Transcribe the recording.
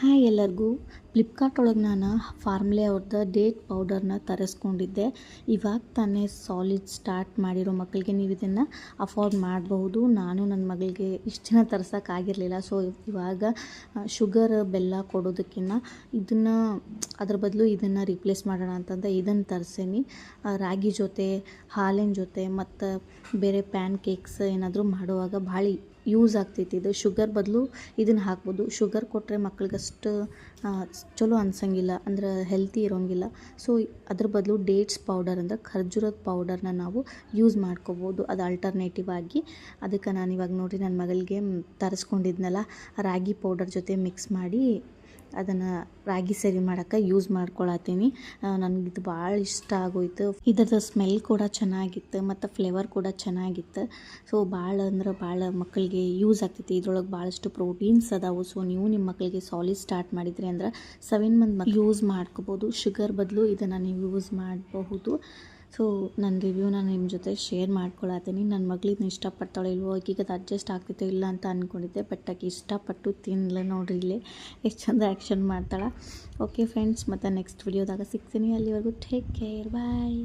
Hi ಎಲ್ಲರಿಗೂ. ಫ್ಲಿಪ್ಕಾರ್ಟ್ ಒಳಗೆ ನಾನು ಫಾರ್ಮ್ಲೆ ಅವ್ರದ್ದು ಡೇಟ್ ಪೌಡರ್ನ ತರಿಸ್ಕೊಂಡಿದ್ದೆ. ಇವಾಗ ತಾನೇ ಸಾಲಿಡ್ ಸ್ಟಾರ್ಟ್ ಮಾಡಿರೋ ಮಕ್ಕಳಿಗೆ ನೀವು ಇದನ್ನು ಅಫೋರ್ಡ್ ಮಾಡಬಹುದು. ನಾನು ನನ್ನ ಮಗಳಿಗೆ ಇಷ್ಟು ದಿನ ತರ್ಸೋಕ್ಕಾಗಿರಲಿಲ್ಲ. ಸೊ ಇವಾಗ ಶುಗರ್ ಬೆಲ್ಲ ಕೊಡೋದಕ್ಕಿಂತ ಇದನ್ನು ಅದ್ರ ಬದಲು ಇದನ್ನು ರಿಪ್ಲೇಸ್ ಮಾಡೋಣ ಅಂತಂದು ಇದನ್ನು ತರಿಸೀನಿ. ರಾಗಿ ಜೊತೆ ಹಾಲಿನ ಜೊತೆ ಮತ್ತು ಬೇರೆ ಪ್ಯಾನ್ ಕೇಕ್ಸ್ ಏನಾದರೂ ಮಾಡುವಾಗ ಭಾಳ ಯೂಸ್ ಆಗ್ತೈತಿ. ಇದು ಶುಗರ್ ಬದಲು ಇದನ್ನು ಹಾಕ್ಬೋದು. ಶುಗರ್ ಕೊಟ್ಟರೆ ಮಕ್ಳಿಗಷ್ಟು ಚಲೋ ಅನ್ಸಂಗಿಲ್ಲ, ಅಂದ್ರೆ ಹೆಲ್ತಿ ಇರೋಂಗಿಲ್ಲ. ಸೊ ಅದ್ರ ಬದಲು ಡೇಟ್ಸ್ ಪೌಡರ್ ಅಂದರೆ ಖರ್ಜೂರದ ಪೌಡರ್ನ ನಾವು ಯೂಸ್ ಮಾಡ್ಕೋಬೋದು, ಅದು ಆಲ್ಟರ್ನೇಟಿವ್ ಆಗಿ. ಅದಕ್ಕೆ ನಾನು ಇವಾಗ ನೋಡಿ ನನ್ನ ಮಗಳಿಗೆ ತರಿಸ್ಕೊಂಡಿದ್ನಲ್ಲ, ರಾಗಿ ಪೌಡರ್ ಜೊತೆ ಮಿಕ್ಸ್ ಮಾಡಿ ಅದನ್ನು ರಾಗಿ ಸರಿ ಮಾಡೋಕ್ಕೆ ಯೂಸ್ ಮಾಡ್ಕೊಳತ್ತೀನಿ. ನನಗಿದು ಭಾಳ ಇಷ್ಟ ಆಗೋಯ್ತು. ಇದರದ ಸ್ಮೆಲ್ ಕೂಡ ಚೆನ್ನಾಗಿತ್ತು ಮತ್ತು ಫ್ಲೇವರ್ ಕೂಡ ಚೆನ್ನಾಗಿತ್ತು. ಸೊ ಭಾಳ ಅಂದ್ರೆ ಭಾಳ ಮಕ್ಕಳಿಗೆ ಯೂಸ್ ಆಗ್ತೈತಿ. ಇದ್ರೊಳಗೆ ಭಾಳಷ್ಟು ಪ್ರೋಟೀನ್ಸ್ ಅದಾವು. ಸೊ ನೀವು ನಿಮ್ಮ ಮಕ್ಕಳಿಗೆ ಸಾಲಿಡ್ ಸ್ಟಾರ್ಟ್ ಮಾಡಿದ್ರಿ ಅಂದ್ರೆ 7 ಮಂತ್ ಯೂಸ್ ಮಾಡ್ಕೋಬೋದು. ಶುಗರ್ ಬದಲು ಇದನ್ನು ನೀವು ಯೂಸ್ ಮಾಡಬಹುದು. ಸೊ ನನ್ನ ರಿವ್ಯೂನ ನಿಮ್ಮ ಜೊತೆ ಶೇರ್ ಮಾಡ್ಕೊಳತ್ತೀನಿ. ನನ್ನ ಮಗಳಿಗೆ ಇಷ್ಟಪಡ್ತಾಳೆ ಇಲ್ವೋ, ಆಕೆಗೆ ಅದು ಅಡ್ಜಸ್ಟ್ ಆಗ್ತೈತೋ ಇಲ್ಲ ಅಂತ ಅಂದ್ಕೊಂಡಿದ್ದೆ. ಬಟ್ ಆಕೆ ಇಷ್ಟಪಟ್ಟು ತಿನ್ನಲ್ಲ. ನೋಡ್ರಿ ಇಲ್ಲೇ ಎಷ್ಟು ಚಂದ ಆ್ಯಕ್ಷನ್ ಮಾಡ್ತಾಳೆ. ಓಕೆ ಫ್ರೆಂಡ್ಸ್, ಮತ್ತು ನೆಕ್ಸ್ಟ್ ವಿಡಿಯೋದಾಗ ಸಿಗ್ತೀನಿ. ಅಲ್ಲಿವರೆಗೂ ಟೇಕ್ ಕೇರ್, ಬಾಯ್.